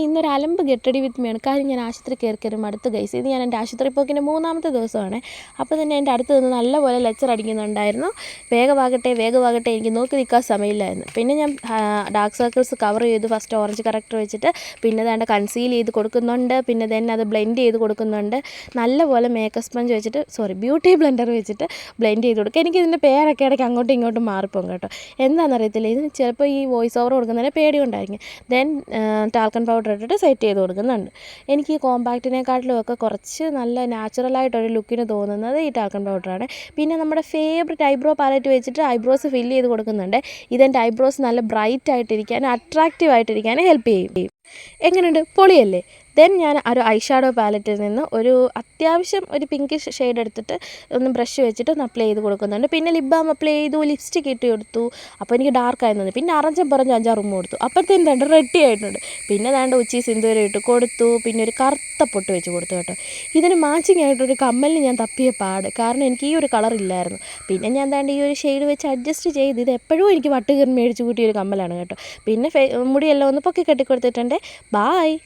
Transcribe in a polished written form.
ഇന്നൊരു അലമ്പ് ഗെറ്റടി വിത്ത് മീയാണ്. കാര്യം ഞാൻ ആശുപത്രി കയറി മടുത്ത് ഗൈസ്. ഇത് ഞാൻ എൻ്റെ ആശുപത്രി പോക്കിൻ്റെ 3ാമത്തെ ദിവസമാണ്. അപ്പോൾ തന്നെ എൻ്റെ അടുത്ത് നിന്ന് നല്ലപോലെ ലെക്ചർ അടിക്കുന്നുണ്ടായിരുന്നു. വേഗമാകട്ടെ എനിക്ക് നോക്കി നിൽക്കാൻ സമയമില്ലായിരുന്നു. പിന്നെ ഞാൻ ഡാർക്ക് സർക്കിൾസ് കവർ ചെയ്തു ഫസ്റ്റ് ഓറഞ്ച് കറക്റ്റർ വെച്ചിട്ട്. പിന്നെ വേണ്ട കൺസീൽ ചെയ്ത് കൊടുക്കുന്നുണ്ട്. പിന്നെ തന്നെ അത് ബ്ലെൻഡ് ചെയ്ത് കൊടുക്കുന്നുണ്ട്. നല്ലപോലെ മേക്കപ്പ് സ്പഞ്ച് വെച്ചിട്ട് ബ്യൂട്ടി ബ്ലെൻഡർ വെച്ചിട്ട് ബ്ലെൻഡ് ചെയ്ത് കൊടുക്കുക. എനിക്കിതിൻ്റെ പേരൊക്കെ ഇടയ്ക്ക് അങ്ങോട്ടും ഇങ്ങോട്ടും മാറിപ്പോകും കേട്ടോ. എന്താണെന്നറിയത്തില്ല. ഇത് ചിലപ്പോൾ ഈ വോയിസ് ഓവർ കൊടുക്കുന്നതിന് പേടി കൊണ്ടായിരിക്കും. ദെൻ ടാൽക്കൺ പൗഡർ ഇട്ടിട്ട് സെറ്റ് ചെയ്ത് കൊടുക്കുന്നുണ്ട്. എനിക്ക് ഈ കോമ്പാക്റ്റിനെക്കാട്ടിലും ഒക്കെ കുറച്ച് നല്ല നാച്ചുറലായിട്ടൊരു ലുക്കിന് തോന്നുന്നത് ഈ ടാൽക്കൺ പൗഡറാണ്. പിന്നെ നമ്മുടെ ഫേവറേറ്റ് ഐബ്രോ പാലറ്റ് വെച്ചിട്ട് ഐബ്രോസ് ഫില്ല് ചെയ്ത് കൊടുക്കുന്നുണ്ട്. ഇതെൻ്റെ ഐബ്രോസ് നല്ല ബ്രൈറ്റ് ആയിട്ടിരിക്കാനും അട്രാക്റ്റീവ് ആയിട്ടിരിക്കാനും ഹെൽപ്പ് ചെയ്യും. എങ്ങനെയുണ്ട്? പൊളിയല്ലേ? ദെൻ ഞാൻ ഒരു ഐ ഷാഡോ പാലറ്റിൽ നിന്ന് ഒരു അത്യാവശ്യം ഒരു പിങ്കിഷ് ഷെയ്ഡ് എടുത്തിട്ട് ഒന്ന് ബ്രഷ് വെച്ചിട്ട് ഒന്ന് അപ്ലൈ ചെയ്ത് കൊടുക്കുന്നുണ്ട്. പിന്നെ ലിപ് ബാം അപ്ലൈ ചെയ്തു, ലിപ്സ്റ്റിക് ഇട്ട് കൊടുത്തു. അപ്പോൾ എനിക്ക് ഡാർക്കായി തോന്നി. പിന്നെ അറഞ്ചം പറഞ്ഞ് 5-6 റൂം കൊടുത്തു. അപ്പോഴത്തേനും രണ്ട് റെഡി ആയിട്ടുണ്ട്. പിന്നെ ദാണ്ട് ഉച്ചി സിന്ദൂരം ഇട്ട് കൊടുത്തു. പിന്നെ ഒരു കറുത്ത പൊട്ട് വെച്ച് കൊടുത്തു കേട്ടോ. ഇതിന് മാച്ചിങ് ആയിട്ടൊരു കമ്മലിന് ഞാൻ തപ്പിയ പാട്. കാരണം എനിക്ക് ഈ ഒരു കളർ ഇല്ലായിരുന്നു. പിന്നെ ഞാൻ ദാണ്ട് ഈ ഒരു ഷെയ്ഡ് വെച്ച് അഡ്ജസ്റ്റ് ചെയ്ത്. ഇത് എപ്പോഴും എനിക്ക് വട്ട് കയറി മേടിച്ച് കൂട്ടിയൊരു കമ്മലാണ് കേട്ടോ. പിന്നെ മുടിയെല്ലാം ഒന്ന് പൊക്കി കെട്ടിക്കൊടുത്തിട്ടുണ്ട്. ബായ്.